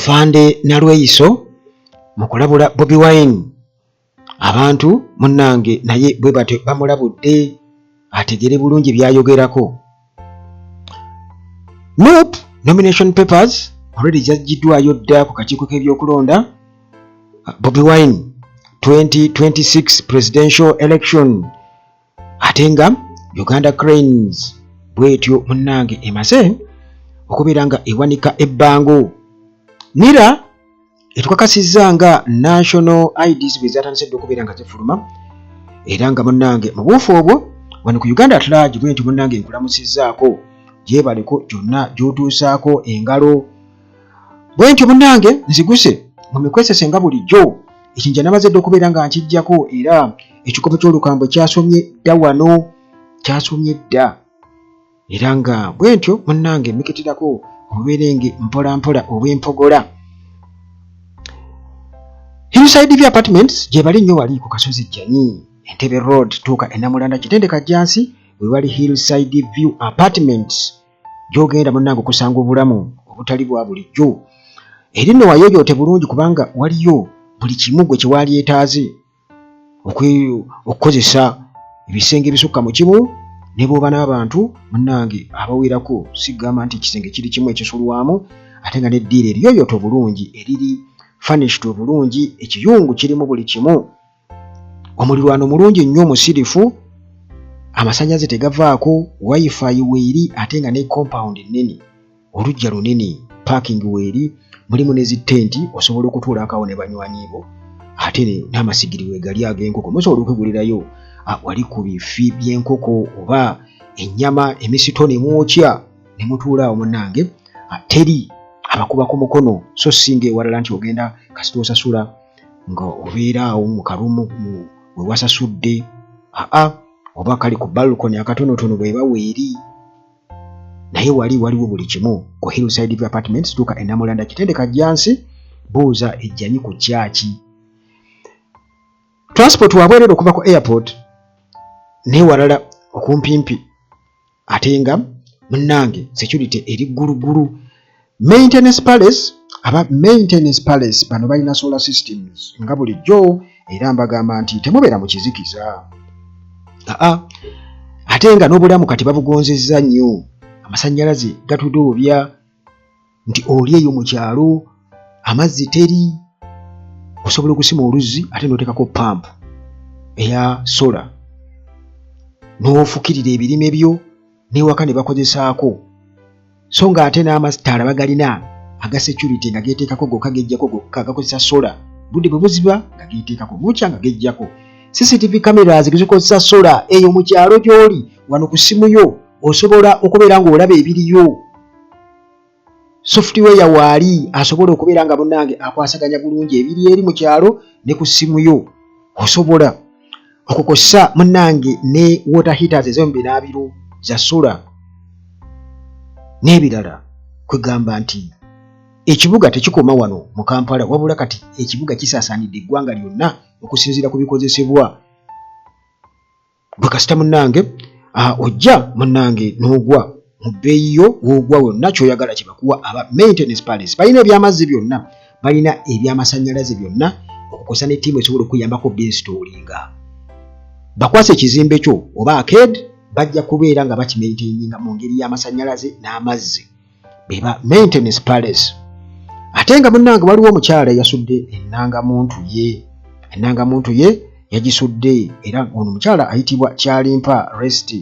Afande Nalweyiso mukulabula Bobi Wine abantu munnange naye bwe bate bamulabudde ategere bulungi byayogerako. Nope, nomination papers already jajjiddwayo dda ku kakiiko k'ebyokulonda. Bobi Wine 2026 presidential election. Atenga Uganda Cranes bwetyo munnange emaze okubeera nga ewanika ebbango. Nira etukakasizza nga national IDs bezatandise okubeera nga zifuluma era nga munnange mu buufu obwo wano ku Uganda at large bwetyo munnange nkulamusizzaako gyebaleko gyonna gy'otuusaako engalo. Bwentyo munnange nziguse mu mikwesese nga bulijjo ekinja namaze dda okubeera nga nkijjako era ekikopo ky'olukambwe kyasomye dda wano kyasomye dda era nga bwentyo munnange miketerako obuberenge mpola mpola obw'empogola. Hillside View Apartments gye bali nnyo wali ku kasozi Jani Entebbe Road tuuka e Namulanda Kitendeka Jansi we wali Hillside View Apartments gy'ogenda munnange okusanga obulamu obutali bwa bulijjo. Eri nno wayooyoote bulungi kubanga waliyo buli kimu gwe kyewali etaaze okukozesa ebisenge ebisukka mu kimu ne bw'oba n'abantu munnange abawerako sigamba nti ekisenge kiri kimu ekisulwamu ate nga n'eddiira eriyooyoote obulungi eriri furnished obulungi ekiyungu kirimu buli kimu. Omulirwano mulungi nnyo musirifu, amasannyalaze tegavaako, wifi weeri ate nga ne compound ennene, olujja lunene, parking weeri, mulimu ne zitenti osobola okutuula akawo ne banywanyi bo ate n'amasigiri weegali ag'enkoko musobola okwegulirayo wali ku bifi by'enkoko oba ennyama emisito ne mwokya ne mutuulaawo munnange teri abakuba ku mukono so singa ewalala nti ogenda kasita osasula nga obeeraawo mu kalumu we wasasudde oba kali ku balcony akatonotono bwe baweeri naye waliwo buli kimu ku Hillside View Apartments tuuka e Namulanda Kitendeka Jansi buuza ejjanyi ku kyaki. Transport wabwerera okuva ku airport n'ewalala okumpimpi ate nga munnange security eri ggulugulu. Maintenance Palace bano balina solar systems nga bulijjo era mbagamba nti temubeera mu kizikiza ate nga n'obulamu kati babugonzezza nnyo. Amasannyalaze gatudoobya nti oli eyo mu kyalo amazzi teri osobola okusima oluzzi ate n'oteekako pampu eya sola n'ofukirira ebirime byo n'ewaka ne bakozesaako so nga ate n'amasitaala bagalina aga security nga geeteekako gokka gejjako gokka gakozesa sola budde bwe buziba nga geeteekako bukya nga gejjako. CCTV cameras zikozesa sola eyo mu kyalo gy'oli wano ku simu yo osobola okubeera ng'olaba ebiriyo. Software waali asobola okubeera nga munnange akwasaganya bulungi ebiri eri mu kyalo ne ku simu yo osobola okukozesa munnange ne water heaters ez'omubinaabiro za sola n'ebirala kwegamba nti ekibuga tekikoma wano mu Kampala wabula kati ekibuga kisaasaanidde eggwanga lyonna okusinziira ku bikozesebwa. Bwe kasita munnange ojja munnange n'ogwa mu bbeeyi yo w'ogwa wonna ky'oyagala kye bakuwa aba Maintenance Palace. Balina ebyamazzi byonna, balina ebyamasannyalaze byonna okukosa ne ttiimu esobola okuyambako benstallinga. Bakwasa ekizimbe kyo oba arcade bajja kubeera nga bakimaintaininga mu ngeri y'amasannyalaze n'amazzi beba Maintenance Palace. Ate nga munnange waliwo omukyala yasudde ennangamuntu ye yagisudde era ono omukyala ayitibwa Kyalimpa Rest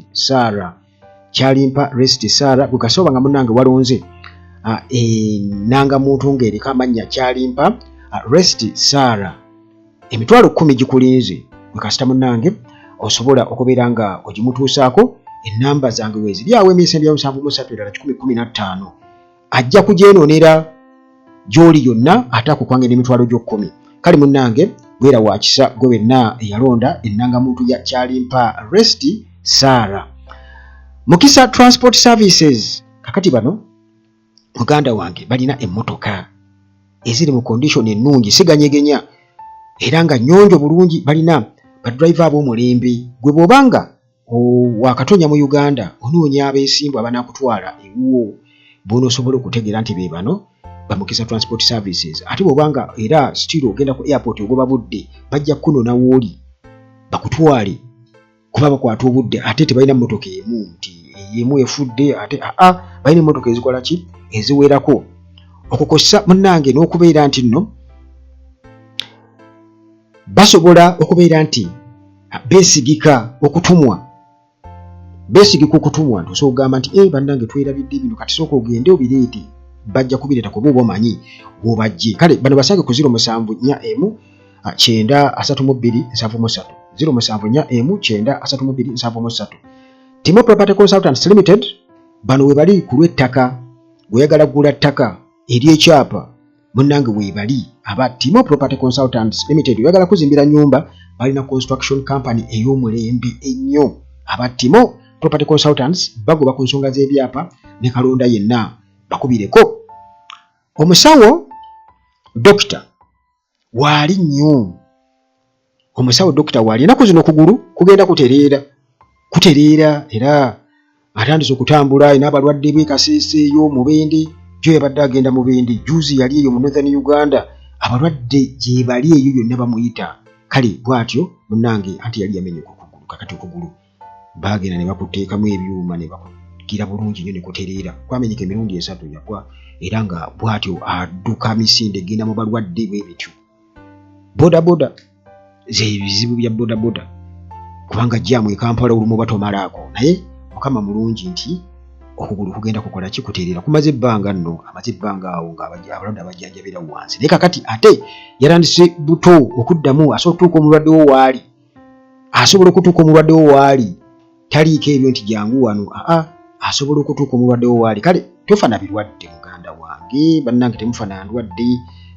Sarah bwe kasoba nga munnange walonze ennangamuntu ng'eriko amannya Kyalimpa Rest Sarah emitwalo 10 gikulinze bwe kasita munnange osobola okubeera nga ogimutuusaako. Ennamba zange weeziri awo emisembya 733 ajja kugyenonera gy'oli yonna ate akukwangira emitwalo gyo 10. Kale munnange bwera wa kisa gwe wenna eyalonda ennangamuntu ya Kyalimpa Rest Sarah. Mukisa Transport Services kakati bano muganda wange balina emmotoka eziri mu condition ennungi siganyegenya era nga nnyonjo bulungi. Balina badriver ab'omulembe gwe bw'obanga wakatonya mu Uganda onoonya abeesimbu abanakutwala ewuwo bono osobola okutegeera nti be bano bamukisa transport services ate bwobanga era still ogenda ku airport ogoba budde bajja kunona woli bakutwale kuba bakwata obudde ate tebalina mmotoka emu nti emu efudde ate balina emmotoka ezikola ki eziwerako okukosa munnange n'okubeera nti nno basobola okubeera nti beesigika okutumwa nti osobola okugamba nti bannange twerabidde bino kati sooka ogende obireete bajja kubireeta kuba oba omanyi bw'obajje kale bano basange ku 0741932773 0741932773 Timo Property Consultants Limited bano we bali ku lw'ettaka oyagala kugula ttaka ery'ekyapa munnange we bali aba Timo Property Consultants Limited oyagala kuzimbira nyumba balina construction company ey'omulembe ennyo aba Timo Property Consultants bagoba ku nsonga z'ebyapa ne kalonda yenna bakubireko omusawo dokita waali nnyo omusawo dokita waali enaku zino okugulu kugenda kutereera era atandise okutambula n'abalwadde b'ekasiise ey'omubende gyo yabadde agenda mubende juzi yali eyo mu Northern Uganda abalwadde gye bali eyo yonna bamuyita kale bw'atyo munnange anti yali yamenyeka okugulu kakati okugulu baagenda ne bakuteekamu ebyuma ne bakugira bulungi nnyo ne kutereera kwamenyeka emirundi 3 yagwa era nga bw'atyo adduka misinde egenda mu balwadde bw'ebityo bodaboda zebizibu bya bodaboda kubanga jjamu e Kampala olumu batomalaako naye mukama mulungi nti okugulu kugenda kukola kikuteerera kumaze ebbanga nno amaze ebbanga awo ng'abalwadde abajjanjabira wansi naye kakati ate yarandise buto okuddamu asobola okutuuka omulwadde wo waali taliiko ebyo nti jangu wano asobola okutuuka omulwadde wo waali kale tofana birwadde muganda wange bannange temufana ndwadde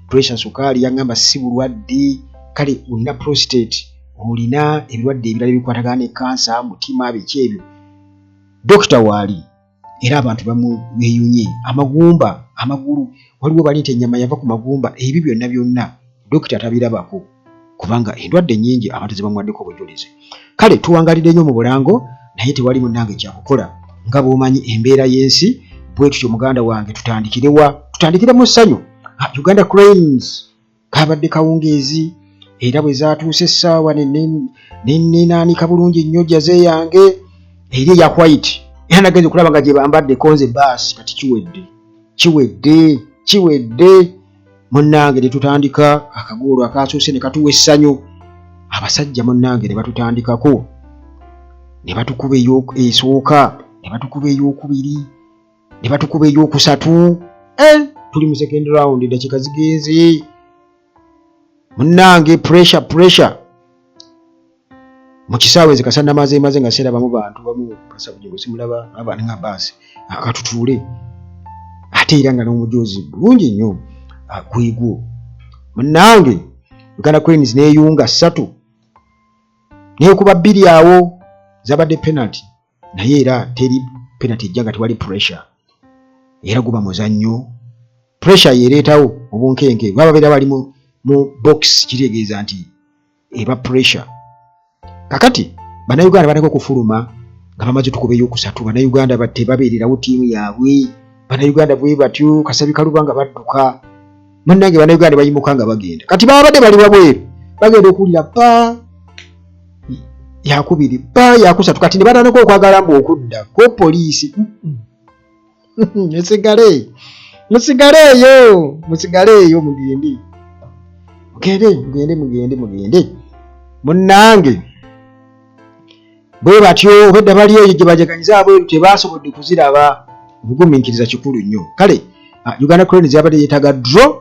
pressure sukaali yangamba si bulwadde kale olina prostate olina ebirwadde ebirala ebikwatagana ne kansa mutima biki ebyo dokita waali era abantu bamweyunye amagulu waliwo bali nti ennyama yava ku magumba ebyo byonna dokita tabirabako kubanga endwadde nnyingi abantu ze bamuwaddeko obujulizi kale tuwangalidde nnyo mu bulango naye tewali munnange kyakukola nga bw'omanyi embeera y'ensi bwe tutyo muganda wange tutandikire mu ssanyu Uganda Cranes kabadde kawungeezi era bwe zaatuuse essaawa neneenaanika bulungi nnyo jaze yange eri eya white era nagenze okulaba nga gye bambadde konze baasi kati kiwedde munnange ne tutandika akagoolo akasoose ne katuwa essanyu abasajja munnange ne batutandikako ne batukuba esooka ne batukuba ey'okubiri ne batukuba ey'okusatu tuli mu second round dakika zigenze munnange pressure mu kisaawe zikasana maze nga seera bamu bantu bamu basabujengo simulaba abana nga basi akatutuule ate era nga n'omujozi bulungi nnyo kwigwo munnange Uganda Cranes neeyunga 3 neekuba 2 awo zabadde penalty naye era teri penalty ejja nga tewali pressure era guba muzannyo pressure yereetawo obunkenke bababeera bali mu box kitegeeza nti eba pressure kakati bannayuganda bateka okufuluma nga bamaze tukuba ey'okusatu bannayuganda batte babeererawo ttiimu yaabwe bannayuganda bwe batyo Kasabi Kaluba nga badduka munnange bannayuganda bayimuka nga bagenda kati babadde bali wabweru bagenda okuwulira pa yakubiri pa yakusatu kati ne batandika okwagala mbu okudda ko poliisi musigaleeyo mugende munnange bwe batyo obedda bali eyo gye bajaganyiza abweru tebasobodde kuziraba obugumiikiriza kikulu nnyo kale Uganda Cranes yabadde yeetaaga draw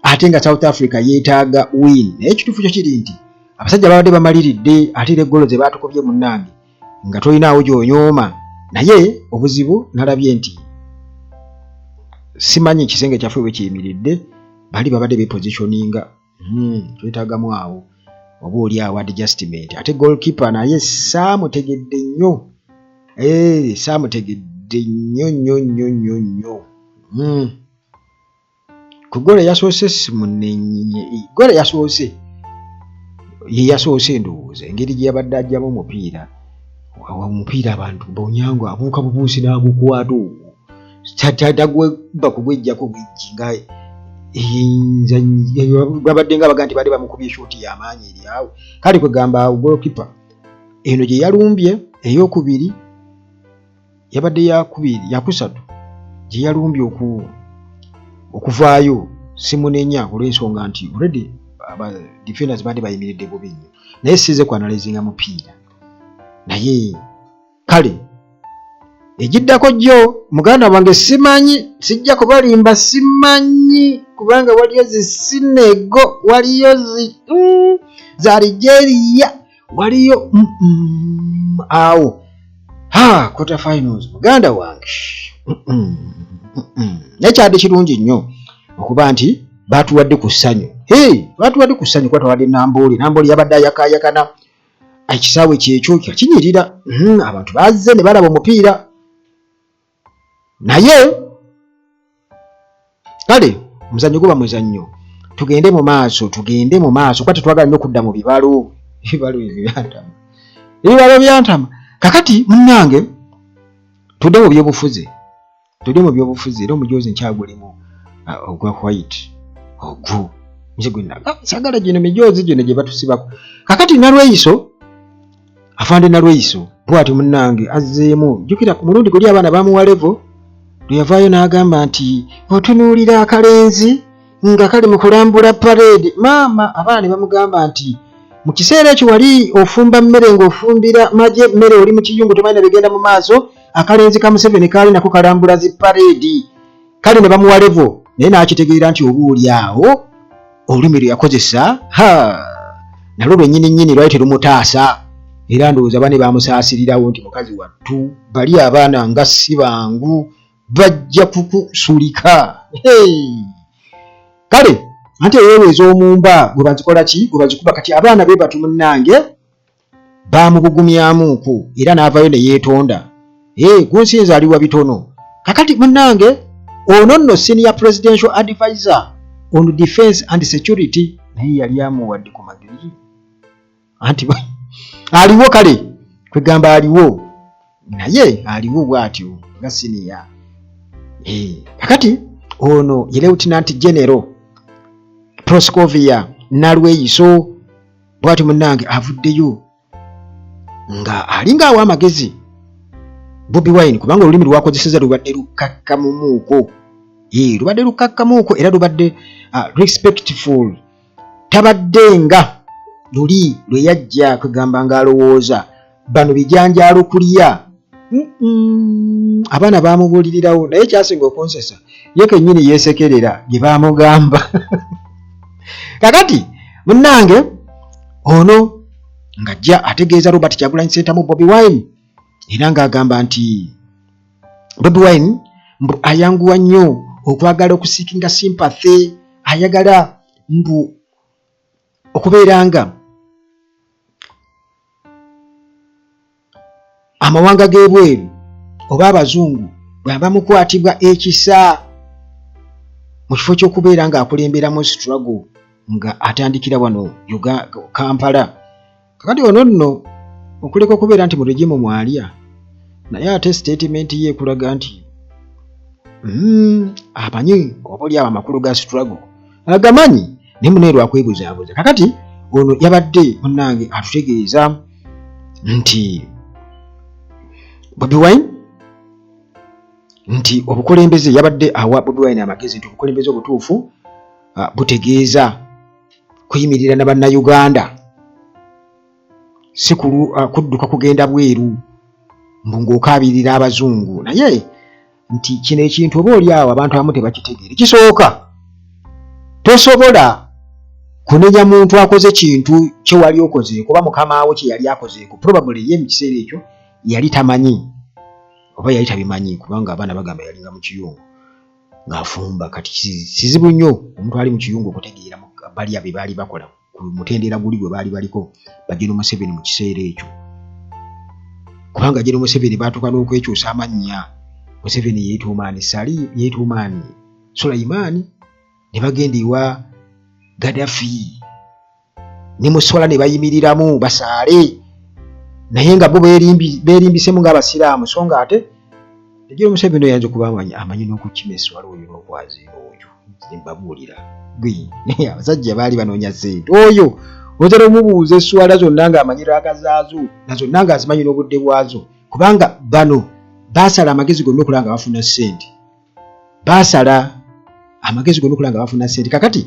ate nga South Africa yeetaaga win naye ekituufu kyo kiri nti abasajja babadde bamaliridde ate era eggolo ze baatukubye munnange nga tolinaawo gy'onyooma naye obuzibu nalabye nti simanyi ekisenge kyaffe bwe kiyimiridde bali babadde bepositioninga twetaagamu awo oba oli awo adjustment ate goalkeeper naye saamutegedde nnyo ku gole yasoose gole yasoose ndowooza engeri gye yabadde ajjamu omupiira abantu bonyango abuuka bubuusi n'agukwata ogwo tatagweba kugwejjako gwejjinga babadde nga baga nti bali bamukubye shuti y'amaanyi eri awo. Kale kwegamba goalkeeper eno gye yalumbye ey'okubiri yabadde yakusatu gye yalumbye okuvaayo simunenya olw'ensonga nti already aba defenders bandi bayimiridde bubi nnyo, naye size kwanalizinga mupiira. Naye kale egiddako jjo muganda wange simanyi, sijja kubalimba simanyi, kubanga waliyo zisinego, waliyo za Algeria, waliyo awo quarter finals muganda wange. Nekyadde kirungi nnyo okuba nti batuwadde ku ssanyu. Batuwadde ku ssanyu kuba tawadde Namboole yabadde ayakaayakana ekisaawe kyekyo kinyirira. Abantu bazze ne balaba omupiira. Naye kale omuzannyo guba muzannyo, tugende mu maaso kuba tetwagala nnyo okudda mu bibalo byantama. Kakati munnange tudde mu byobufuzi era omujoozi nkyagulimu ogwa white ogwo sagala gino mijoozi gino gye batusibako. Kakati afande Nalweyiso bw'ati munnange azzeemu, jjukira ku mulundi guli abaana bamuwa levo yavaayo n'agamba nti otunuulira akalenzi nga kali mu kulambula parade. Maama abaana ne bamugamba nti mu kiseera ekyo wali ofumba mmere ng'ofumbira magye mmere oli mu kiyungu tomanyi na bigenda mu maaso, akalenzi ka Museveni kaali nako kalambula zi parade. Kale ne bamuwa levo naye n'akitegeera nti obuuli awo olulimi lwe yakozesa nalwo lwennyini lwali terumutaasa, era ndowooza bane bamusaasirirawo nti mukazi wattu bali abaana nga si bangu bajja kukusulika. Kale anti eweeweza omumba gwe bazikola ki, gwe bazikuba. Kati abaana be batu munnange bamubugumyamuuku era n'avaayo ne yeetonda. Gunsinza aliwa bitono. Kakati munnange ono nno senior presidential advisor on defense and security naye yali amuwadde ku magezi anti aliwo. Kale kwegamba aliwo, naye aliwo bw'atyo nga senior. Kakati ono ye Lieutenant General Proscovia Nalweyiso bw'ati munnange avuddeyo nga alinga awa amagezi Bobi Wine, kubanga olulimi lwakozeseza lubadde lukkakkamumuuko. Lubadde lukkakkamuuko era lubadde respectful. Tabadde nga luli lwe yajja kwegamba nga alowooza bano bijanjaalo kulya. Abaana bamubuulirirawo naye kyasinga okonsesa ye kennyini yeesekerera gye baamugamba. Kakati munnange ono ng'ajja ategeeza Robert Kyagulanyi Ssentamu Bobi Wine era ng'agamba nti Bobi Wine mbu ayanguwa nnyo okwagala okusiikinga sympathy, ayagala mbu okubeera nga amawanga g'ebweru oba abazungu bwe bamukwatibwa ekisa mu kifo ky'okubeera ng'akulemberamu struggle nga atandikira wano Kampala. Kakati ono nno okuleka okubeera nti mu regimu mwalya, naye ate statement ye ekulaga nti amanyi obaoli abo amakulu ga struggle agamanyi ne muneerwa akwebuzaabuza. Kakati ono yabadde munnange atutegeeza nti Bobi Wine nti obukulembeze yabadde awa Bobi Wine amagezi nti obukulembeze obutuufu butegeeza kuyimirira na bannayuganda, si kudduka kugenda bweru mbu ng'okaabirira abazungu. Naye nti kino ekintu oba oli awo abantu abamu tebakitegeere. Kisooka tosobola kunenya muntu akoze kintu kye wali okozeeko oba mukama wo kye yali akozeeko. Probably ye mu kiseera ekyo yali tamanyi oba yali tabimanyi, kubanga abaana bagamba yalinga mu kiyungu ng'afumba. Kati kizibu nnyo omuntu ali mu kiyungu okutegeera bali abe baali bakola ku mutendera guli gwe baali baliko General Museveni mu kiseera ekyo, kubanga General Museveni baatuuka n'okwekyusa amannya. Museveni yeetuumaani Sulaiman ne bagenda ewa Gaddafi ne Musola ne bayimiriramu basaale, naye nga bo beerimbisemu ng'abasiraamu, so nga ate Ejero Museveni yanze kubamanya amanyi n'okukimesa waliwo n'okwazira oyo zimbabuulira gwi abasajja baali banoonya ssente oyo otera omubuuza esswala zonna ng'amanyira akazaazo nazo nanga azimanyi n'obudde bwazo kubanga bano baasala amagezi gonna okulaba nga bafuna ssente baasala amagezi gonna okulaba nga bafuna ssente kakati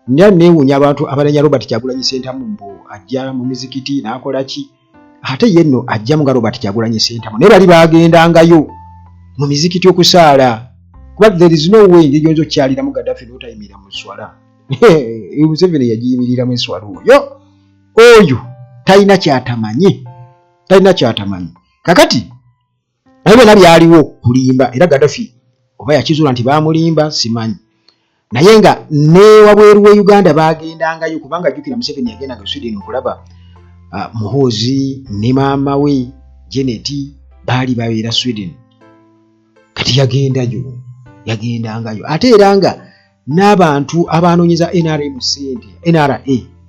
ndyali neewuunya abantu abanenya Robert Kyagulanyi Ssentamu mbu ajja mu mizikiti n'akola ki ate ye nno ajjamu nga Robert Kyagulanyi Ssentamu naye bali baagendangayo mu mizikiti okusaala kuba there is no way ng'ejonzo kyaliramu Gaddafi n'otayimira mu swala Museveni yagiyimirira mu swala oyo talina kyatamanyi kakati naye byonna byaliwo kulimba era Gaddafi oba yakizuula nti baamulimba simanyi naye nga ne wabweru wa Uganda baagendangayo kubanga jjukira Museveni yagendanga e Sweden okulaba Muhoozi ne maama we Janet baali babeera Sweden kati yagendangayo ate era nga n'abantu abanoonyeza NRA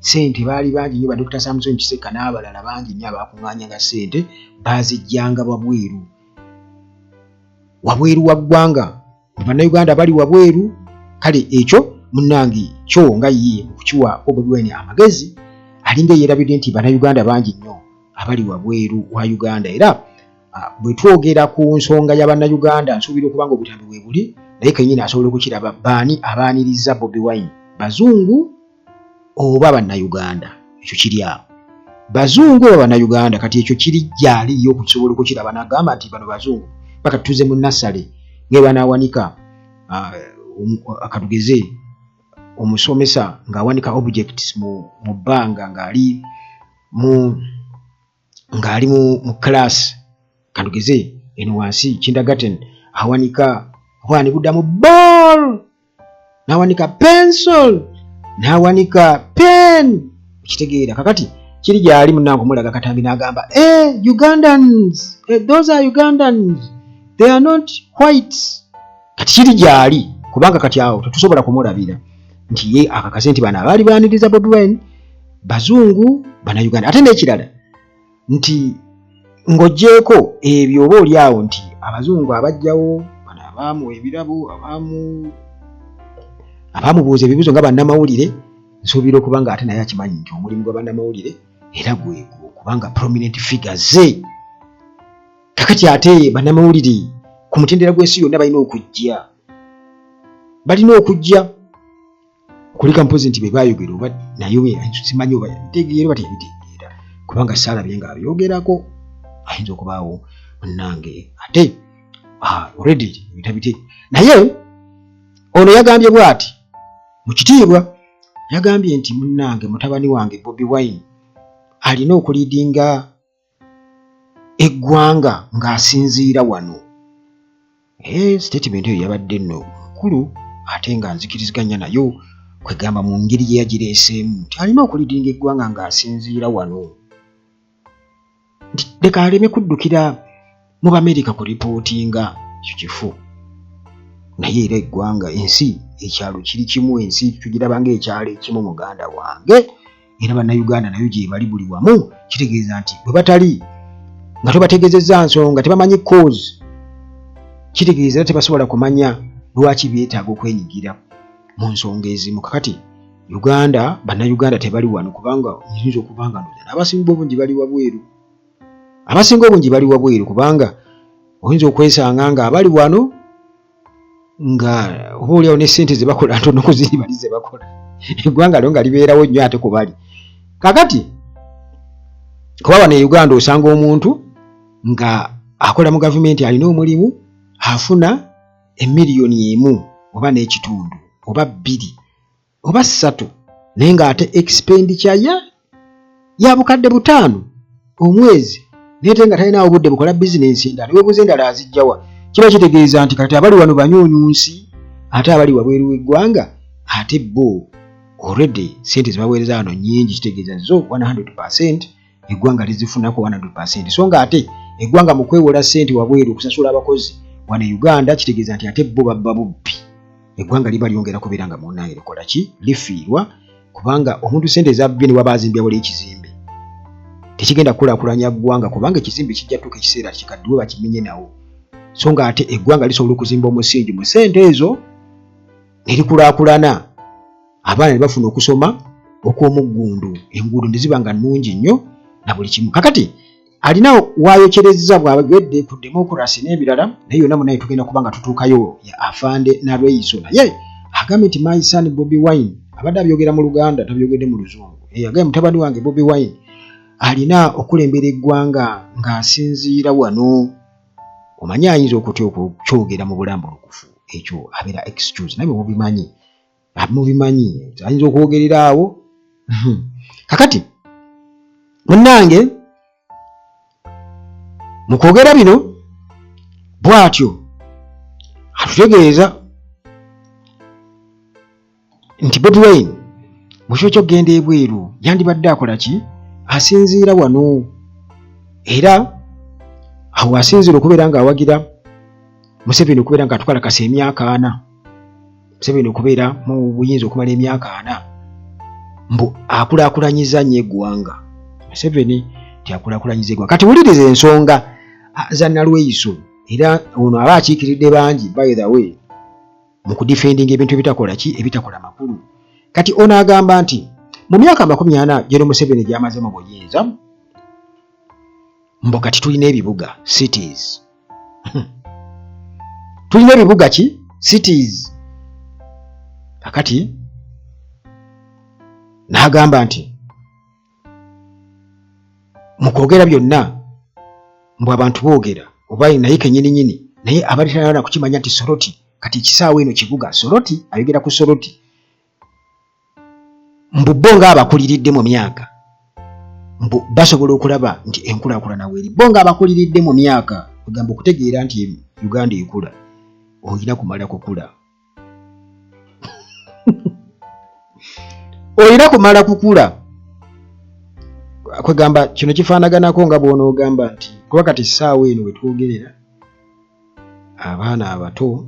sente baali bangi nnyo ba Dr. Samson Kiseka n'abalala bangi nnyo abaakuŋŋaanyanga ssente baazijjanga wabweru wa ggwanga bannayuganda bali wabweru kale ekyo munnange kyo nga ye mu kukiwa Bobi Wine amagezi alinga yeerabidde nti bannayuganda bangi nnyo abali wabweru wa Uganda era bwe twogera ku nsonga ya bannayuganda nsuubira okubanga obutambi bwe buli naye kennyini asobola okukiraba baani abaaniriza Bobi Wine bazungu oba bannayuganda ekyo kiri awo bazungu oba bannayuganda kati ekyo kiri gyali yo okusobola okukiraba n'agamba nti bano bazungu paka tuze mu nasale nge banaawanika akatugeze omusomesa ng'awanika objects mu bbanga ng'ali mu class katugeze eno wansi kindergarten awanika bwani budda mu ball n'awanika pencil n'awanika pen kitegeera kakati kiri gyali munnange omulaga katambi n'agamba Ugandans those are Ugandans they are not whites kati kiri gyali kubanga kati awo tetusobola kumulabira nti ye akakase nti bano abaali baaniriza Bobi Wine bazungu bannayuganda ate n'ekirala nti ng'oggyeko ebyo oba oli awo nti abazungu abajjawo bano abaamuwa ebirabo abaamubuuza ebibuuzo nga bannamawulire nsuubira okuba nga ate naye akimanyi nti omulimu gwa bannamawulire era gwegwo kubanga prominent figures ze kakati ate bannamawulire ku mutendera gw'ensi yonna balina okujja kulika mpozi nti be baayogera oba naye simanyi oba bitegeera oba tebitegeera kubanga saalabye nga abyogerako ayinza okubaawo munnange ate already bitabite naye ono yagambye bw'ati mu kitiibwa yagambye nti munnange mutabani wange Bobi Wine alina okuliidinga eggwanga ng'asinziira wano statement eyo yabadde nno nkulu ate nga nzikiriziganya nayo kwegamba mu ngeri gye yagireeseemu nti alina okuliidinga eggwanga ng'asinziira wano nti leka aleme kuddukira mu Bamerica ku ripootinga ekyo kifu naye era eggwanga ensi ekyalo kiri kimu ensi tugiraba ng'ekyalo ekimu muganda wange era bannayuganda nayo gye bali buli wamu kitegeeza nti bwe batali nga tebategeezezza nsonga tebamanyi cause kitegeeza tebasobola kumanya lwaki byetaaga okwenyigira mu nsonga ezimu kakati Uganda bannayuganda tebali wano kubanga nyinza okubanga n'abasinga obungi bali wabweru kubanga oyinza okwesanga nga abali wano nga oba oliawo ne ssente ze bakola ntono ku ziri bali ze bakola eggwanga lyo nga libeerawo nnyo ate ku bali kakati kuba wano e Uganda osanga omuntu nga akola mu gavumenti alina omulimu afuna emiliyoni emu oba n'ekitundu oba 2 oba 3 naye ng'ate expenditure ya bukadde 5 omwezi naye nga talina obudde bukola bizinensi endala weebuuza endala azijjawa kiba kitegeeza nti kati abali wano banyuunyuunsi ate abali wabweru w'eggwanga ate bo already sente zibaweereza wano nnyingi kitegeeza zo 100% eggwanga lizifunako 100% so nga ate eggwanga mu kwewola ssente wabweru okusasula abakozi wano e Uganda kitegeeza nti ate bo babba bubbi eggwanga liba lyongera kubeera nga munnange likola ki lifiirwa kubanga omuntu ssente zabbye ne waba azimbyawo ekizimbe tekigenda kukulaakulanya ggwanga kubanga ekizimbe kijja tuuka ekiseera kikaddiwe bakimenye nawo so nga ate eggwanga lisobola okuzimba omusingi mu ssente ezo ne likulaakulana, abaana ne bafuna okusoma okw'omuggundu, enguudo ne ziba nga nnungi nnyo na buli kimu. Kakati alina waayokyerezza bw'abagedde ku democracy n'ebirala, naye yonna munaye tugenda kuba nga tutuukayo ya afande Nalweyiso. Naye agambye nti my son Bobi Wine, abadde abyogera mu Luganda tabyogedde mu Luzungu, agambye mutabani wange Bobi Wine alina okulembera eggwanga ng'asinziira wano. Omanyi ayinza okutya okukyogera mu bulambulukufu, ekyo abeera excuse, naye mubimanyi ayinza okwogerera awo. Kakati munnange mu kwogera bino bw'atyo atutegeeza nti Bobi Wine bw'ekyo ky'okugenda ebweru yandibadde akola ki? Asinziira wano, era awo asinziira okubeera ng'awagira Museveni okubeera ng'atukalakasa emyaka 4, Museveni okubeera mu buyinza okumala emyaka 4, mbu akulaakulanyiza nnyo eggwanga. Museveni tiakulaakulanyiza eggwanga. Kati wuliriza ensonga za Nalweyiso, era ono aba akiikiridde bangi by the way mu kudifendinga ebintu ebitakola ki? Ebitakola makulu. Kati ono agamba nti mu myaka 40 General Museveni gy'amaze mu buyinza, mbo kati tulina ebibuga cities. Tulina ebibuga ki? Cities. Kakati n'agamba nti mu kwogera byonna mbw abantu boogera oba naye kennyini naye abali talina kukimanya nti Soroti kati ekisaawe eno kibuga Soroti, ayogera ku Soroti, mbu bo ng'abakuliridde mu myaka, mbu basobola okulaba nti enkulaakulana weeri, bo ng'abakuliridde mu myaka. Kugamba okutegeera nti Uganda ekula, olina kumala kukula. Olina kumala kukula. Kwegamba kino kifaanaganako nga bw'onoogamba nti kuba kati essaawa eno we twogerera abaana abato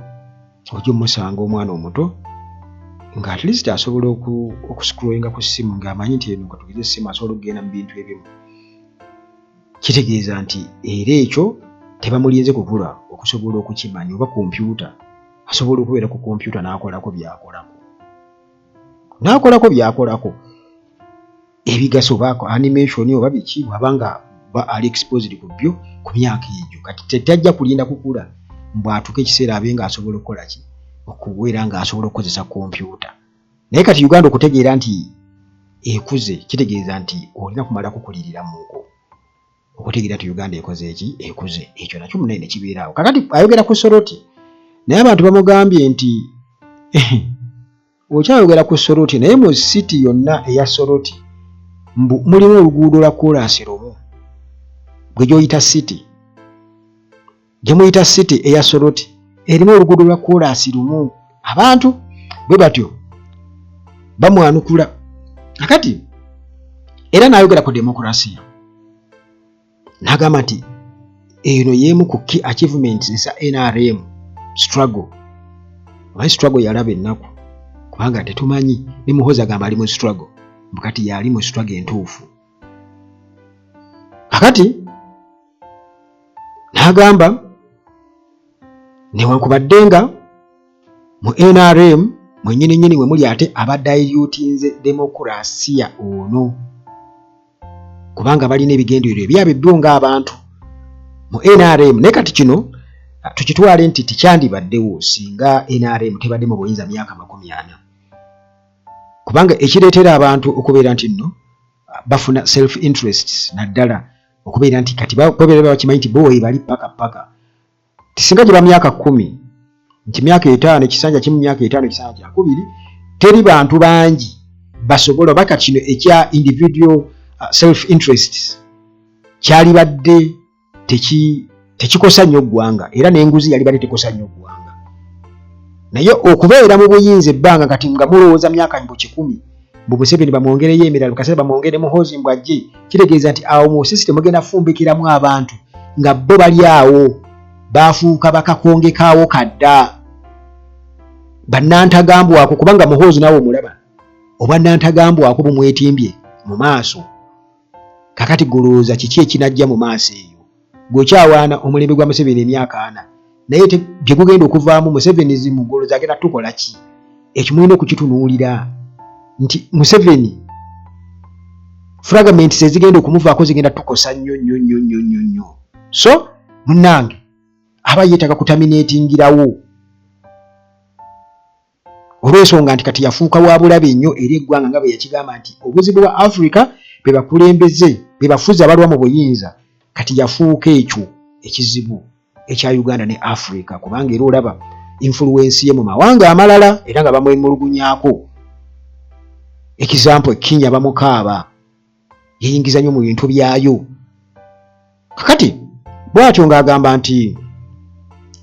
ojja omusanga omwana omuto nga at least asobola okuscrollinga ku ssimu ng'amanyi nti eno katugeze essimu asobola okugenda mu bintu ebimu. Kitegeeza nti era ekyo tebamulinze kukula okusobola okukimanya, oba kompyuta asobola okubeera ku kompyuta n'akolako by'akolako ebigaso baako animation oba biki wabanga ali exposed ku byo ku myaka egyo. Kati tajja kulinda kukula mbwatuka ekiseera abenga asobola okukola ki? Okubeera ng'asobola okukozesa kompyuta. Naye kati Uganda okutegeera nti ekuze kitegeeza nti olina kumala kukulirira muko okutegeera nti Uganda ekoze eki? Ekuze. Ekyo nakyo munene kibeeraawo. Kakati ayogera ku Soroti, naye abantu bamugambye nti okyayogera ku Soroti naye mu city yonna eya Soroti mulimu oluguudo lwa kolansi lumu gwe gyoyita city, gye muyita city eya Soroti erimu oluguudo lwa kolansi lumu. Abantu bwe batyo bamwanukula. Kakati era n'ayogera ku demokrasiya, n'agamba nti eno y'emu ku key achievements za NRM struggle. Omanyi struggle yalaba ennaku, kubanga tetumanyi ne Muhoozi agamba ali mu struggle, kati yali mu struggle entuufu. Kakati n'agamba newankubadde nga mu NRM mwennyini we muli ate abadayutinze demokrasiya ono, kubanga balina ebigendererwa ebyabwe byo ng'abantu mu NRM. Naye kati kino tukitwale nti tikyandibaddewo singa NRM tebadde mu buyinza myaka 40, kubanga ekireetera abantu okubeera nti nno bafuna self interests naddala okubeera nti kati babeera bakimanyi nti bo bali paka tisinga gye ba myaka 10 nti myaka 5 ekisanja kimu myaka 5 ekisanja 2 teri bantu bangi basobola baka kino ekya individual self interests kyali badde tekikosa nnyo ggwanga, era n'enguzi yali badde tekosa nnyo ggwanga. Naye okubeera mu buyinza ebbanga kati nga mulowooza myaka 10 mbu Museveni bamwongereyo emirala kaseera bamwongere Muhoozi mbu ajje, kitegeeza nti awo mu system mugenda fumbikiramu abantu nga bo bali awo bafuuka bakakongekaawo kadda bannantagambwako, kubanga Muhoozi naawe omulaba oba nnantagambwako bumwetimbye mu maaso. Kakati golooza kiki ekinajja mu maaso eyo? Gw'okyawaana omulembe gwa Museveni emyaka 4 naye bye gugenda okuvaamu Museveni zimugolo zagenda tukola ki ekyo mulina okukitunuulira nti Museveni fragment zigenda okumuvaako zigenda tukosa nnyo so munnange aba yeetaga kutaminatingirawo olw'ensonga nti kati yafuuka wa bulabe nnyo eri eggwanga nga bwe yakigamba nti obuzibu bwa Africa be bakulembeze be bafuzi abalwa mu buyinza kati yafuuka ekyo ekizibu ekya Uganda ne Africa kubanga era olaba influence ye mu mawanga amalala era nga bamwemulugunyaako example Kenya bamukaaba yeyingiza nnyo mu bintu byayo kakati bwatyo ng'agamba nti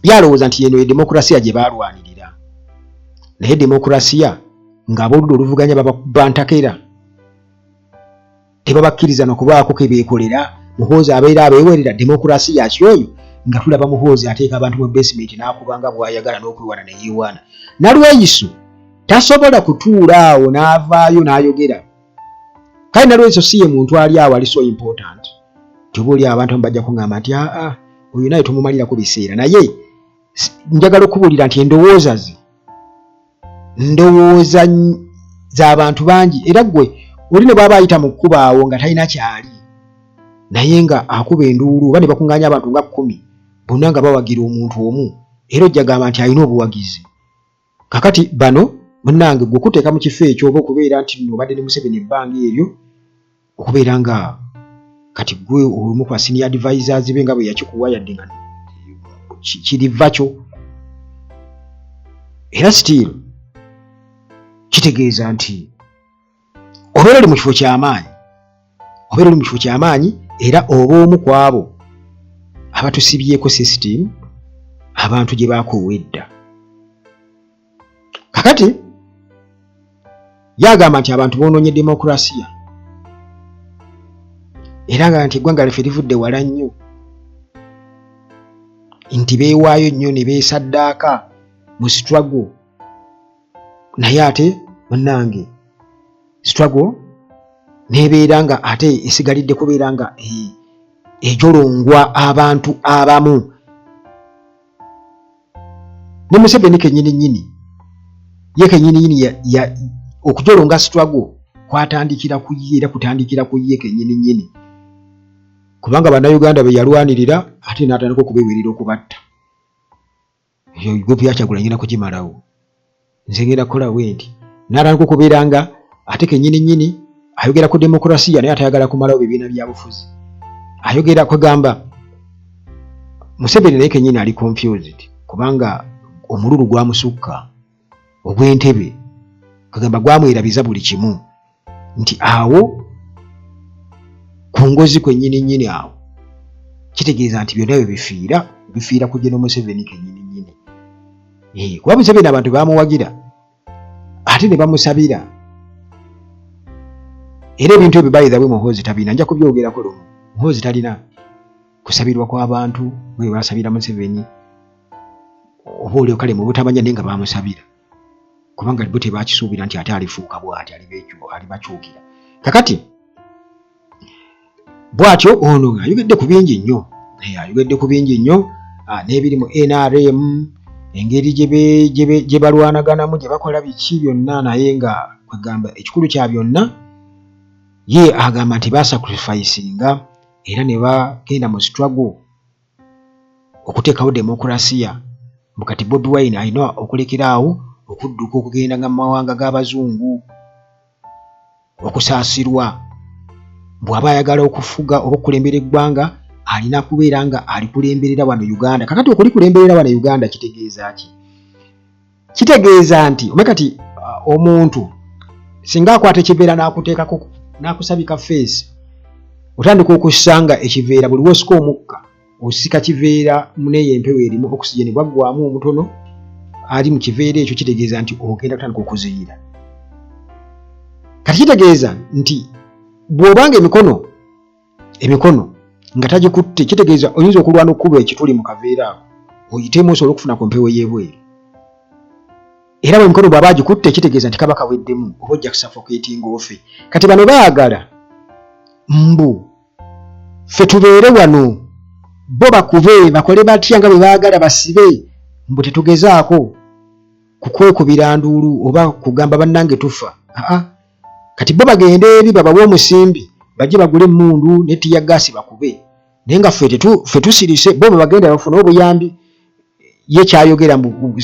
yalowooza nti yeno demokrasiya gye baalwanirira naye demokrasiya ng'aboludde oluvuganya babantakera tebabakkiriza nokubaako ke beekolera muhoozi abeera abeewerera demokrasiya kyoyo nga tulaba muhoozi ateeka abantu mu basement n'akubanga bw'ayagala n'okwewana ne yeewaana Nalweyiso tasobola kutuula awo n'avaayo n'ayogera kale Nalweyiso si ye muntu ali awo ali so important tuba oli abantu bajja kuŋŋamba nti oyo naye tumumalirako biseera naye njagala okubuulira nti ndowooza z'abantu bangi era gwe oli ne bw'aba ayita mu kkuba awo nga talina kyali naye nga akuba enduulu oba ne bakuŋŋaanya abantu nga 10 bonna nga bawagira omuntu omu era ojja gamba nti alina obuwagizi kakati bano munnange gwe kuteeka mu kifo ekyo oba okubeera nti nno obadde ne Museveni ebbanga eryo okubeera nga kati gwe olumu kwa senior advisors be nga bwe yakikuwa yadde nga kiriva kyo era still kitegeeza nti obeera oli mu kifo ky'amaanyi era oba omu ku abo abatusibyeko system abantu gye baakoowa edda kakati yagamba nti abantu boonoonye demokrasiya era nga nti eggwanga lyaffe livudde wala nnyo nti beewaayo nnyo ne beesaddaaka mu struggle naye ate munnange struggle nebeera nga ate esigalidde kubeera nga ejolongwa abantu abamu ne Museveni kennyini okujolonga struggle kwatandikira ku ye era kutandikira ku ye kennyini kubanga bannayuganda be yalwanirira ate n'atandika okubeewerera okubatta eyo group yakyagula nyina kugimalawo nze ngenda kukola bwenti n'atandika okubeera nga ate kennyini ayogera ku demokrasiya naye atayagala kumalawo bibiina byabufuzi ayogera kwegamba Museveni naye kennyini ali confused kubanga omululu gwamusukka ogw'entebe kagamba gwamwerabiza buli kimu nti awo ku ngozi kwennyini awo kitegeeza nti byonna bifiira ku General Museveni kennyini kuba Museveni abantu bamuwagira ate ne bamusabira era ebintu ebyo bayiza bwe muhoozi tabina nja kubyogerako lumu muhoozi talina kusabirwa kw'abantu bwe basabira Museveni oba olio kale mu butamanya naye nga bamusabira kubanga bo tebakisuubira nti ate alifuuka bw'ati alibakyukira kakati bw'atyo ono ayogedde ku bingi nnyo n'ebiri mu NRM engeri gye balwanaganamu gye bakola biki byonna naye nga kwegamba ekikulu kya byonna ye agamba nti basacrificinga era ne bagenda mu struggle okuteekawo demokrasiya mukati Bobi Wine alina okulekeraawo okudduka okugenda nga mu mawanga g'abazungu okusaasirwa bw'aba ayagala okufuga oba okukulembera eggwanga alina kubeera nga alikulemberera wano Uganda kakati okulikulemberera wano Uganda kitegeeza ki kitegeeza nti omekati omuntu singa akwata ekiveera n'akuteekako n'akusabika face otandika okusanga ekiveera buli wosika omukka osika kiveera muneeyo empewo erimu oxygen bwaggwamu omutono ali mu kiveera ekyo kitegeeza nti ogenda kutandika okuziyira kati kitegeeza nti bw'obanga emikono nga tagikutte kitegeeza oyinza okulwana okkuba ekituli mu kaveera ako oyiteemu osobola okufuna ku mpewo y'ebweru era bw'emikono bw'aba agikutte kitegeeza nti kaba kaweddemu oba ojja kusuffocatinga ofe kati bano baagala mbu ffe tubeere wano bo bakube bakole batya nga bwe baagala basibe mbu tetugezaako kukwekubira nduulu oba kugamba bannange tufa. Kati bo bagende eri babawe omusimbi bajje bagule emmundu ne ttiya gaasi bakube naye nga ffe tusirise bo bwe bagenda bafune obuyambi. Ye kyayogera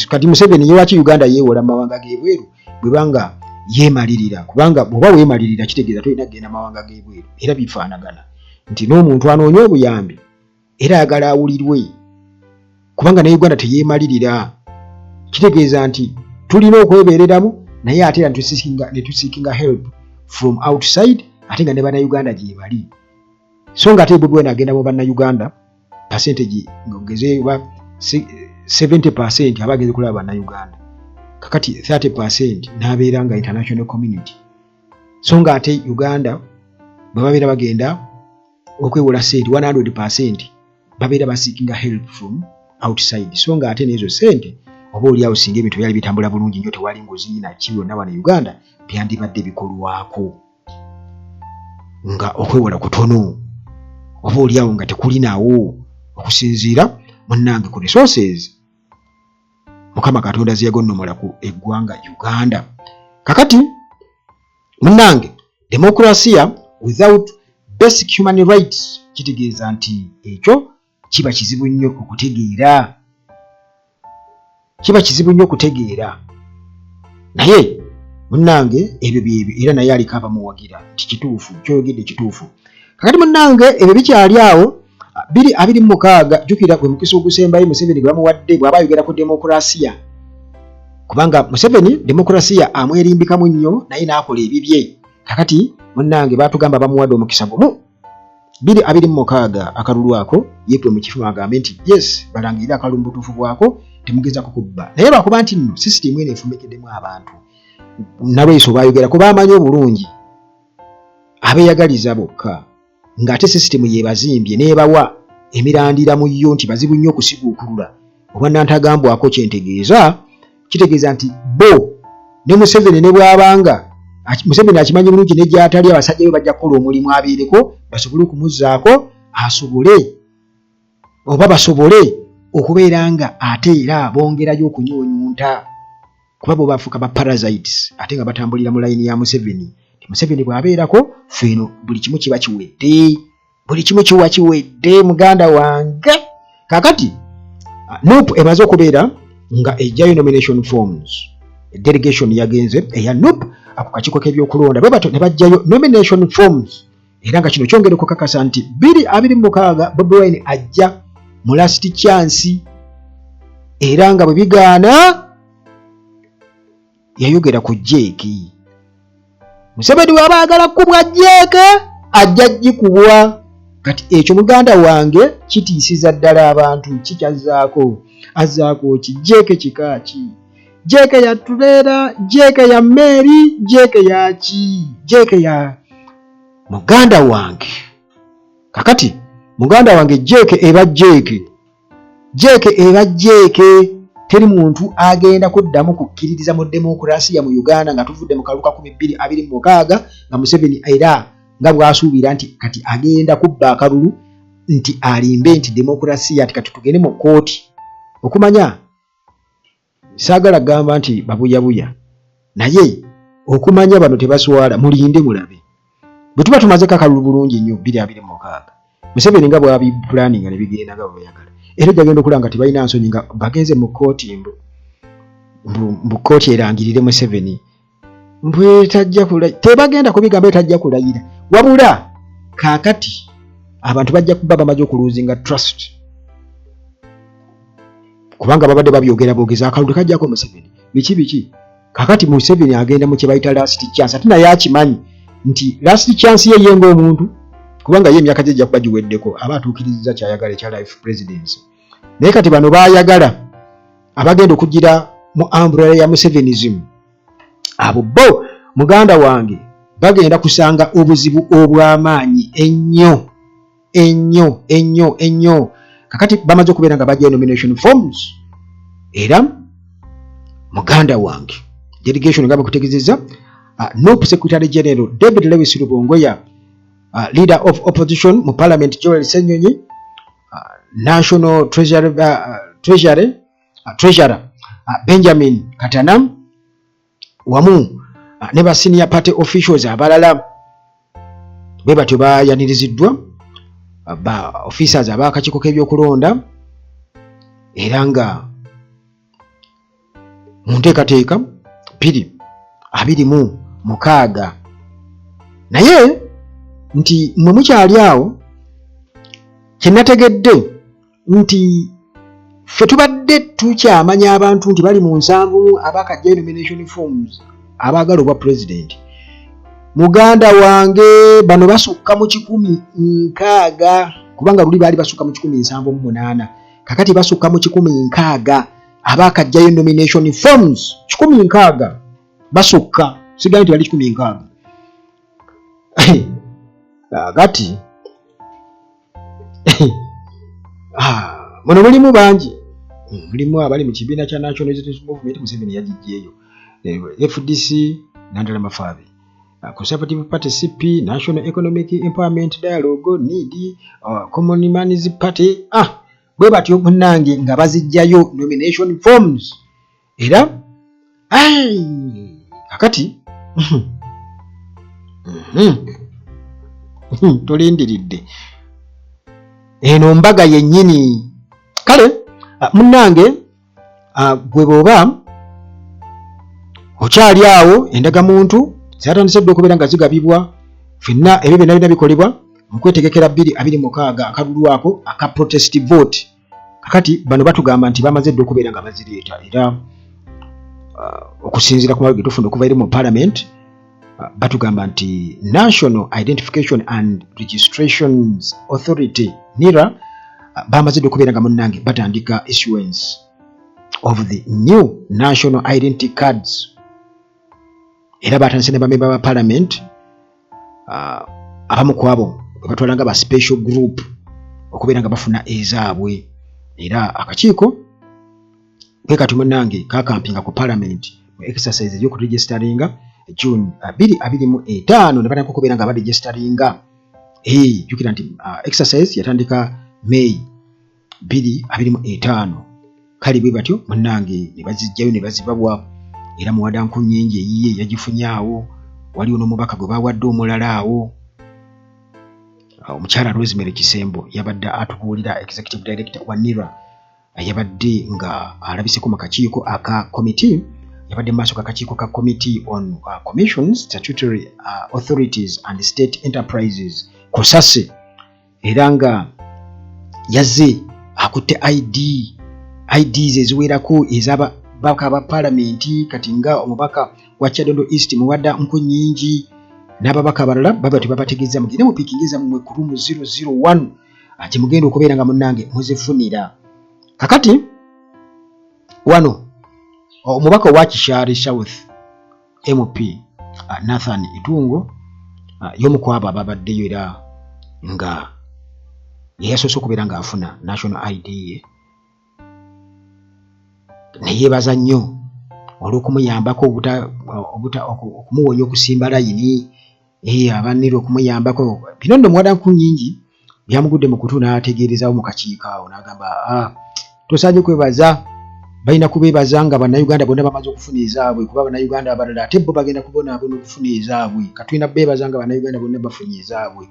kati Museveni ye waki Uganda yeewola mu mawanga g'ebweru bwe banga yeemalirira kubanga bw'oba weemalirira kitegeeza tolina kugenda mawanga g'ebweru era bifaanagana nti n'omuntu anoonya obuyambi era ayagala awulirwe kubanga ne Uganda teyeemalirira kitegeeza nti tulina okwebeereramu naye ate era ne tusiikinga help from outside ate nga ne bannayuganda gye bali so nga ate Bobi Wine agenda mu bannayuganda percentage ng'ogeze oba 70% abageze kulaba bannayuganda kakati 30% n'abeera nga international community so nga ate Uganda bwe babeera bagenda okwewola sente 100% babeera basiikinga help from outside so nga ate n'ezo sente oba oliawo singa ebintu byali bitambula bulungi nnyo tewali ngoziina ki byonna wano Uganda byandibadde bikolwako nga okwewola kutono oba oliawo nga tekulinawo okusinziira munnange ku resources Mukama Katonda zeyagonnomola ku eggwanga Uganda. Kakati munnange democracy without basic human rights kitegeeza nti ekyo kiba kizibu nnyo okutegeera naye munnange ebyo byebyo era naye aliko abamuwagira nti kituufu kyoyogedde kituufu. Kakati munnange ebyo bikyali awo 26 jukira gwe mukisa ogusembayo Museveni gwe bamuwadde bw'aba ayogera ku demokrasiya kubanga Museveni demokrasiya amwerimbikamu nnyo naye n'akola ebibye. Kakati munnange baatugamba bamuwadde omukisa gumu 26 akalulu ako yeekwe mu kifuba agambe nti yes balangirira akalulu mu butuufu bwako temugezako kubba naye lwakuba nti nno sisitimu eno efumikiddemu abantu nalweso baayogerako bamanyi obulungi abeeyagaliza bokka ng'ate sisitimu yeebazimbye n'ebawa emirandira mu yo nti bazibu nnyo okusiguukulula oba nantagambwako kyentegeeza kitegeeza nti bo ne Museveni ne bw'abanga Museveni akimanyi bulungi ne gy'atali abasajja be bajja kukola omulimu abeereko basobole okumuzzaako asobole oba basobole okubeera nga ate era bongerayo okunyuunyunta kuba bo bafuuka ba parasites ate nga batambulira mu layini ya Museveni. Museveni bw'abeerako feeno buli kimu kiba kiwedde muganda wange. Kakati NUP emaze okubeera nga ejjayo nomination forms delegation yagenze eya NUP ako kakiiko k'ebyokulonda bwe bato ne bajjayo nomination forms era nga kino kyongera okukakasa nti 2026 Bobi Wine ajja mu last chance era nga bwe bigaana yayogera ku jeeki Museveni w'abaagala kubwa jeeke ajja gikubwa. Kati ekyo muganda wange kitiisiza ddala abantu kikyazaako azaako ki jeeke kikaaki jeeke ya Tubeera jeeke ya Mary jeeke ya ki jeeke ya muganda wange. Kakati muganda wange jeeke eba jeeke teri muntu agenda kuddamu kukkiririza mu demokrasiya mu Uganda nga tuvudde mu kaluka 2026 nga Museveni era nga bw'asuubira nti kati agenda kubba akalulu nti alimbe nti demokrasiya ati kati tugende mu kooti okumanya saagala gamba nti babuyabuya naye okumanya bano tebaswala mulinde mulabe bwe tuba tumazeko akalulu bulungi nnyo 2026 Museveni nga bw'abi planning ne bigenda nga bw'ayagala era jagenda okulanga nti balina nsonyi nga bagenze mu kooti mbu kooti erangirire Museveni mbwe tajja kulayira tebagenda kubigamba etajja kulayira wabula kaakati abantu bajja kuba bamaze okuluzinga trust kubanga babadde babyogera boogeza akalulu kajjako Museveni biki kaakati Museveni agenda mu kye bayita last chance ate naye akimanyi nti last chance ye yenga omuntu kubanga ye emyaka gye kuba giweddeko aba atuukiriza kyayagala ekya life presidency naye kati bano baayagala abagenda okugira mu umbrella ya Musevenism abo bo muganda wange bagenda kusanga obuzibu obw'amaanyi ennyo kakati bamaze okubeera nga bajjayo nomination forms era muganda wange delegation nga bakutegeezezza NUP Secretary General David Lewis Rubongoya leader of opposition mu parliament Joel Ssenyonyi National Treasurer Benjamin Katana wamu ne ba senior party officials abalala bwe batyo bayaniriziddwa ba officers ab'akakiiko k'ebyokulonda era nga mu nteekateeka 26 naye nti mwe mukyali awo kye nategedde nti ffe tubadde tukyamanya abantu nti bali mu 7 abakajja nomination forms abaagala obwa president. Muganda wange bano basukka mu 160 kubanga luli baali basukka mu 178 kakati basukka mu 160 abakajja nomination forms 160 basukka sigaye nti bali 160 kakati muno mulimu bangi, mulimu abali mu kibiina kya National Resistance Movement Museveni yagijjeeyo, FDC Nandala Mafabi, Conservative Party CP, National Economic Empowerment Dialogue NED, Common Man's Party bwe batyo munnange nga bazijjayo nomination forms era kakati tulindiridde eno mbaga yennyini kale munnange gwe bwoba okyali awo endagamuntu zatandise dde okubeera nga zigabibwa fenna ebyo byonna bikolebwa mu kwetegekera 2026 akalulu ako aka protest vote. Kakati bano batugamba nti bamaze dde okubeera nga bazireeta era okusinziira ku mawulire tufuna okuva eri mu parliament batugamba nti National Identification and Registrations Authority NIRA bamaze dde okubeera nga munnange batandika issuance of the new national identity cards era batandise ne bamemba ba parliament abamu ku abo batwalanga ba special group okubeera nga bafuna ezaabwe era akakiiko kati munnange kakampinga ku parliament mu exercise y'okuregistaringa June 2025 ne batandika okubeera nga baregistaringa jukira nti exercise yatandika May 2025 kali bwe batyo munnange ne bazijjayo ne bazibabwa era muwadanku nnyingi eyiye yagifunyaawo waliwo n'omubaka gwe bawadde omulala awo omukyala Rosemary Kisembo yabadde atubuulira executive director wa NIRA yabadde nga alabiseko mu kakiiko aka committee yabadde mu maaso kakakiiko ka committee on commissions statutory authorities and state enterprises kusase era nga yazze akutte IDs eziwerako ez'ababaka ba parliament kati nga omubaka wa Kyadondo East muwadda nkunyingi n'ababaka abalala babati babategeeza mugende mupiikingeza mmwe ku room 001 ati mugenda okubeera nga munnange muzifunira. Kakati wano omubaka wa Kishari South MP Nathan Itungo y'omu ku abo ababaddeyo era nga yasoose okubeera nga afuna national ID ye neyeebaza nnyo olw'okumuyambako okumuwonya okusimba layini abanira okumuyambako bino nno muwadanku nnyingi byamugudde mu kutu n'ategeerezawo mu kakiiko awo n'agamba tosaanye kwebaza balina kubeebaza nga bannayuganda bonna bamaze okufuna ezaabwe kuba bannayuganda abalala ate bo bagenda kubonaabona okufuna ezaabwe katulina beebaza nga bannayuganda bonna bafunye ezaabwe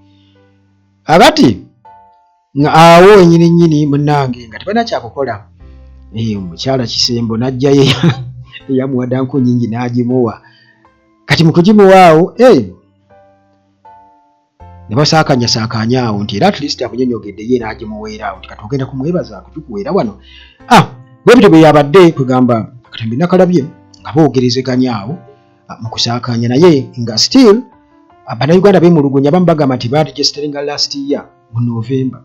akati awo ennyini munnange nga tebalina kyakukola omukyala Kisembo n'ajjayo eyamuwadanku nnyingi n'agimuwa kati mu kugimuwa awo ne basaakanya awo nti era at least amunyonyogedde ye n'agimuweera awo nti kati ogenda kumwebaza kugikuweera wano bwe bityo bwe yabadde kwegamba Katembi Nakalabye nga boogerezeganya awo mu kusaakanya naye nga still bannayuganda beemulugunya abamu bagamba nti baregisteringa last year mu November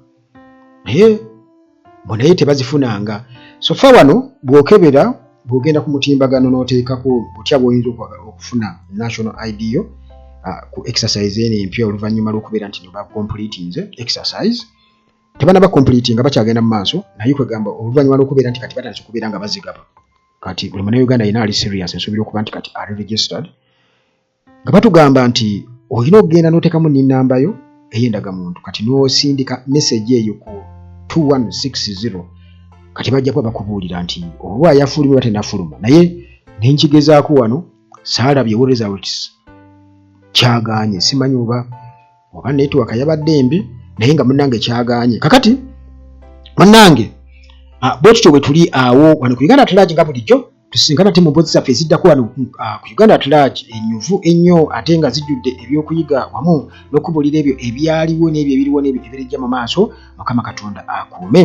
naye bonaye tebazifunanga so fa wano bw'okebera bw'ogenda ku mutimbagano n'oteekako butya bw'oyinza okufuna national ID yo ku exercise eno empya oluvannyuma lw'okubeera nti ba completinze exercise tebana ba completinga bakyagenda mu maaso naye kwegamba oluvannyuma lw'okubeera nti kati batandise okubeera nga bazigaba kati buli munnayuganda yina ali serious ensuubira okuba nti kati ali registered nga batugamba nti olina okugenda n'oteekamu n'ennamba yo ey'endagamuntu kati n'osindika message eyo ku 2160 kati bajja kuba bakubuulira nti oba yafuluma oba tennafuluma naye nenkigezaako wano saalabye what results kyagaanye simanyi oba network yabadde mbi naye nga munnange kyagaanye kakati munnange bwe tutyo bwe tuli awo wano ku Uganda At Large nga bulijjo tusinkana ate mu mboozi zaffe eziddako wano ku Uganda At Large ennyuvu ennyo ate nga zijjudde ebyokuyiga wamu n'okubuulira ebyo ebyaliwo n'ebyo ebiriwo n'ebyo ebirijja mu maaso Mukama Katonda akuume